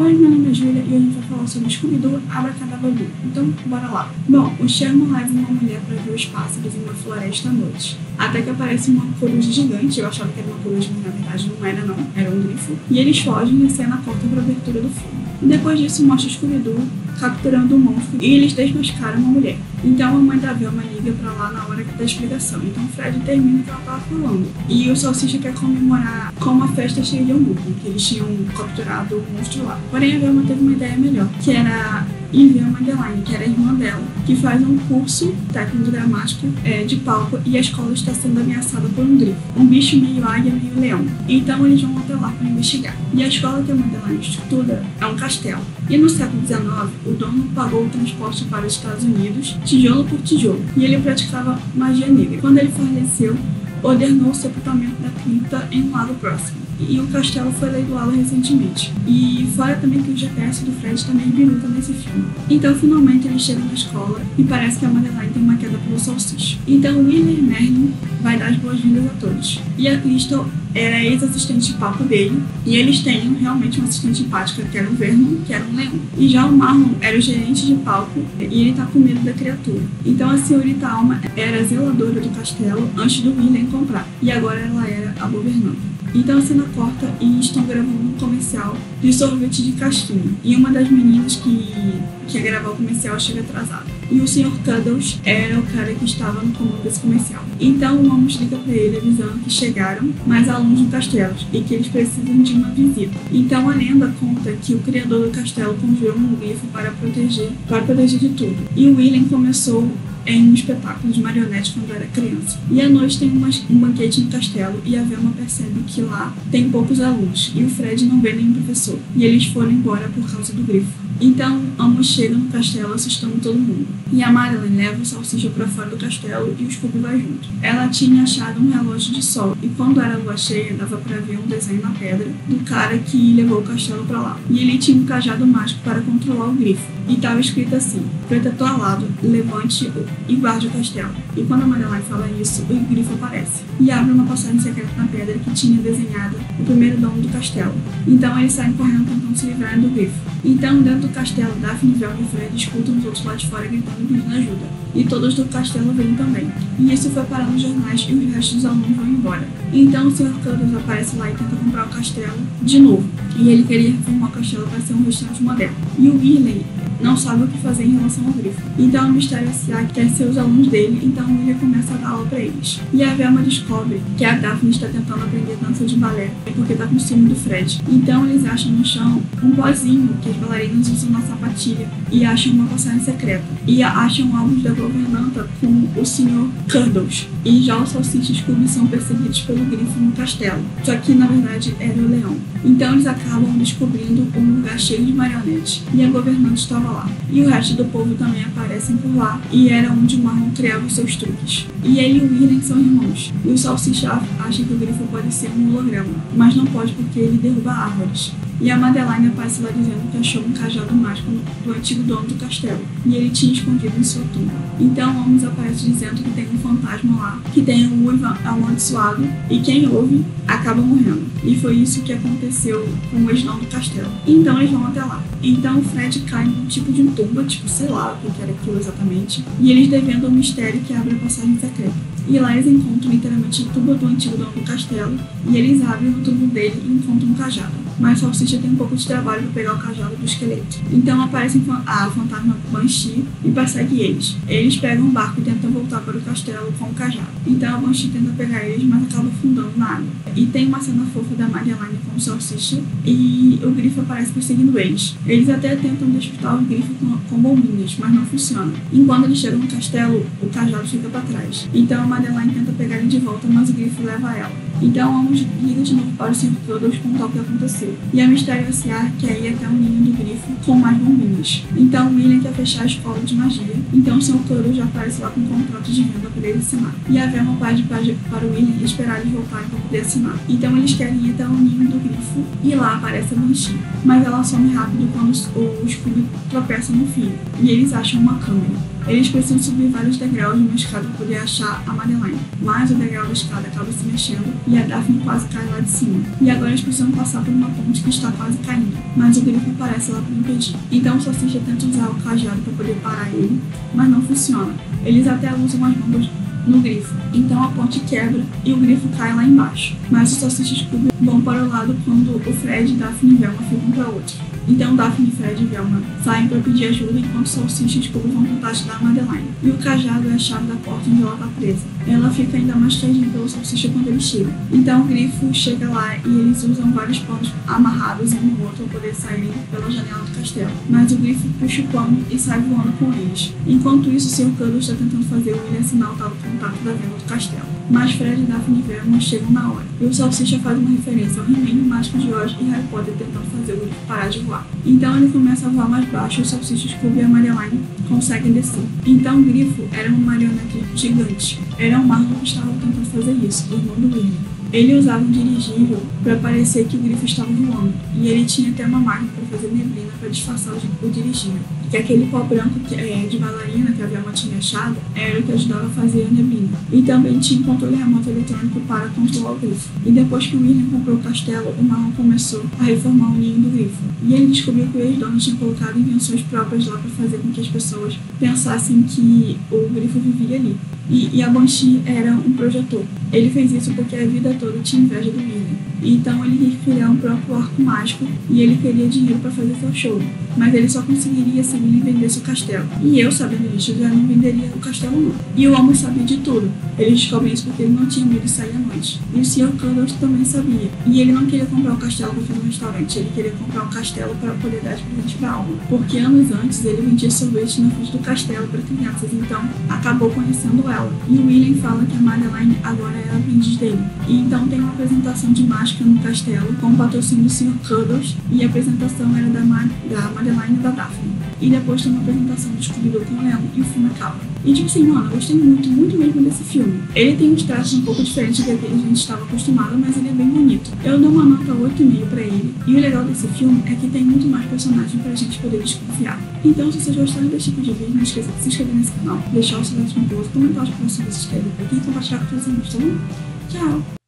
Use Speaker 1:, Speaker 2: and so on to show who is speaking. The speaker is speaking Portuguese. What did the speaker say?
Speaker 1: Oi, meu nome é Júlia e a gente vai falar sobre Scooby-Doo Abracadabra. Então, bora lá. Bom, o Sherman leva uma mulher para ver os pássaros em uma floresta à noite. Até que aparece uma coruja gigante. Eu achava que era uma coruja, mas na verdade não era não, era um grifo. E eles fogem e a cena corta para a abertura do filme. Depois disso, mostra o Scooby-Doo capturando o monstro e eles desmascaram uma mulher. Então a mãe da Velma liga pra lá na hora da explicação. Então o Fred termina o que ela tava falando. E o Salsicha quer comemorar como a festa seria o lucro, que eles tinham capturado o monstro lá. Porém a Velma teve uma ideia melhor, que era ir ver a Madeline, que era a irmã dela, que faz um curso técnico dramático de palco e a escola está sendo ameaçada por um grifo, um bicho meio águia, meio leão. Então eles vão até lá para investigar. E a escola que a Madeline estuda é um castelo. E no século XIX, o dono pagou o transporte para os Estados Unidos, tijolo por tijolo, e ele praticava magia negra. Quando ele faleceu, ordenou o sepultamento da cripta em um lago próximo. E o castelo foi leiloado recentemente. E fora também que o GPS do Fred também biruta nesse filme. Então finalmente eles chegam na escola e parece que a Madeline tem uma queda pelo Salsicha. Então o Willer Merlin vai dar as boas-vindas a todos. E a Crystal era ex-assistente de palco dele, e eles têm realmente uma assistente empática, que era o Vernon, que era um leão. E já o Marlon era o gerente de palco, e ele tá com medo da criatura. Então a senhorita Alma era a zeladora do castelo antes do William comprar, e agora ela era a governanta. Então a cena corta e estão gravando um comercial de sorvete de casquinha. E uma das meninas que ia gravar o comercial chega atrasada. E o Sr. Cuddles era o cara que estava no comando desse comercial. Então o Amos liga pra ele avisando que chegaram mais alunos no castelo e que eles precisam de uma visita. Então a lenda conta que o criador do castelo conjurou um grifo para proteger de tudo. E o William começou em um espetáculo de marionete quando era criança. E à noite tem um banquete no castelo e a Velma percebe que lá tem poucos alunos e o Fred não vê nenhum professor. E eles foram embora por causa do grifo. Então, Amos chega no castelo assustando todo mundo. E a Madeline leva o Salsicha pra fora do castelo e o Scooby vai junto. Ela tinha achado um relógio de sol e quando era lua cheia dava pra ver um desenho na pedra do cara que levou o castelo pra lá. E ele tinha um cajado mágico para controlar o grifo. E tava escrito assim: protetor alado, levante e guarde o castelo. E quando a Madeline fala isso, o grifo aparece. E abre uma passagem secreta na pedra que tinha desenhado o primeiro dono do castelo. Então eles saem correndo tentando se livrar do grifo. Então dentro do castelo, Daphne, Velma e Fred escutam os outros lá de fora gritando e pedindo ajuda. E todos do castelo vêm também. E isso foi parar nos jornais e os restos dos alunos vão embora. Então o Sr. Cuddles aparece lá e tenta comprar o castelo de novo. E ele queria reformar o castelo para ser um restaurante moderno. E o Willie não sabe o que fazer em relação ao grifo. Então o Mistério S.A. quer ser os alunos dele, então o William começa a dar aula pra eles. E a Velma descobre que a Daphne está tentando aprender dança de balé, porque tá com ciúme do Fred. Então eles acham no chão um pozinho que as bailarinas usam na sapatilha e acham uma passagem secreta. E acham álbuns da governanta com o Sr. Cuddles. E já o Salsicha e Scooby são perseguidos pelo grifo no castelo. Só que na verdade era o leão. Então eles acabam descobrindo um lugar cheio de marionetes. E a governanta estava lá. E o resto do povo também aparecem por lá. E era onde o Marlon criava os seus truques. E ele e o William são irmãos. E o Salsicha acha que o grifo pode ser um holograma. Mas não pode porque ele derruba árvores. E a Madeline aparece lá dizendo que achou um cajado mágico do antigo dono do castelo. E ele tinha escondido em sua tumba. Então Amos aparece dizendo que tem um fantasma lá, que tem um uivo amaldiçoado, e quem ouve acaba morrendo. E foi isso que aconteceu com o ex-dono do castelo. Então eles vão até lá. Então o Fred cai num tipo de tumba, tipo sei lá o que era aquilo exatamente. E eles devendo um mistério que abre a passagem secreta. E lá eles encontram literalmente a tumba do antigo dono do castelo. E eles abrem o túmulo dele e encontram um cajado. Mas Salsicha tem um pouco de trabalho para pegar o cajado do esqueleto. Então aparece a fantasma Banshee e persegue eles. Eles pegam um barco e tentam voltar para o castelo com o cajado. Então a Banshee tenta pegar eles, mas acaba afundando na água. E tem uma cena fofa da Madeline com o Salsicha e o grifo aparece perseguindo eles. Eles até tentam despertar o grifo com bombinhas, mas não funciona. E quando eles chegam no castelo, o cajado fica para trás. Então a Madeline tenta pegar ele de volta, mas o grifo leva ela. Então Amos liga de novo para o Sr. Cuddles contar o que aconteceu. E a Mistério S.A. quer ir até o ninho do grifo com mais bombinhas. Então o William quer fechar a escola de magia. Então o Sr. Cuddles já aparece lá com um contrato de venda para ele assinar. E a Velma pede para o William esperar eles voltarem para poder assinar. Então eles querem ir até o ninho do grifo e lá aparece a Banshee. Mas ela some rápido quando o Scooby tropeça no fio. E eles acham uma câmera. Eles precisam subir vários degraus de uma escada para poder achar a Madeleine, mas o degrau da escada acaba se mexendo e a Daphne quase cai lá de cima. E agora eles precisam passar por uma ponte que está quase caindo, mas o grifo aparece lá para impedir. Então o Salsicha tenta usar o cajado para poder parar ele, mas não funciona. Eles até usam as bombas no grifo, então a ponte quebra e o grifo cai lá embaixo. Mas os Salsicha e Scooby vão para o lado quando o Fred, Daphne e Velma ficam para outro. Então Daphne, Fred e Velma saem para pedir ajuda enquanto Salsicha e Scooby vão tentar ajudar a Madeleine. E o cajado é a chave da porta onde ela está presa. Ela fica ainda mais queidinha pelo Salsicha quando ele chega. Então o grifo chega lá e eles usam vários panos amarrados um no outro para poder sair pela janela do castelo. Mas o grifo puxa o pano e sai voando com eles. Enquanto isso, o Sr. Cuddles está tentando fazer o William assinar o tal contato da venda do castelo. Mas Fred, Daphne e Velma chegam na hora. E o Salsicha faz uma referência ao He-Man, o Mágico de Oz e Harry Potter tentando fazer o grifo parar de voar. Então ele começa a voar mais baixo e o Salsicha, Scooby e a Madeleine conseguem descer. Então o grifo era uma marionete gigante. Era o Marlon que estava tentando fazer isso, o irmão do William. Ele usava um dirigível para parecer que o grifo estava voando, e ele tinha até uma máquina para fazer neblina para disfarçar o dirigível. Que aquele pó branco de bailarina que a Velma tinha achado era o que ajudava a fazer a neblina. E também tinha um controle remoto eletrônico para controlar o grifo. E depois que o William comprou o castelo, o Marlon começou a reformar o ninho do grifo. E ele descobriu que o ex-dono tinha colocado invenções próprias lá para fazer com que as pessoas pensassem que o grifo vivia ali. E a Banshee era um projetor. Ele fez isso porque a vida toda tinha inveja do William. Então ele queria criar um próprio arco mágico e ele queria dinheiro para fazer seu show. Mas ele só conseguiria se ele vendesse o castelo. E eu, sabendo disso, já não venderia o castelo não. E o homem sabia de tudo. Ele descobre isso porque ele não tinha medo de sair à noite. E o Sr. Cuddles também sabia. E ele não queria comprar o castelo para fazer um restaurante. Ele queria comprar um castelo para poder dar de presente para a Alma. Porque anos antes ele vendia sorvete na frente do castelo para crianças. Então acabou conhecendo ela. E o William fala que a Madeleine agora é a aprendiz dele. E então tem uma apresentação de mágica no castelo com o patrocínio do Sr. Cuddles. E a apresentação era da Madeleine e da Daphne. E depois tem uma apresentação do Scooby-Doo com o Leão e o filme acaba. E tipo assim, mano, eu gostei muito, muito mesmo desse filme. Ele tem uns traços um pouco diferentes do que a gente estava acostumado, mas ele é bem bonito. Eu dou uma nota 8,5 pra ele. E o legal desse filme é que tem muito mais personagens pra gente poder desconfiar. Então, se vocês gostaram desse tipo de vídeo, não esqueça de se inscrever nesse canal, deixar o seu like no post, comentar os próximos vídeos que querem ver aqui e compartilhar com todos os amigos, tá bom? Tchau!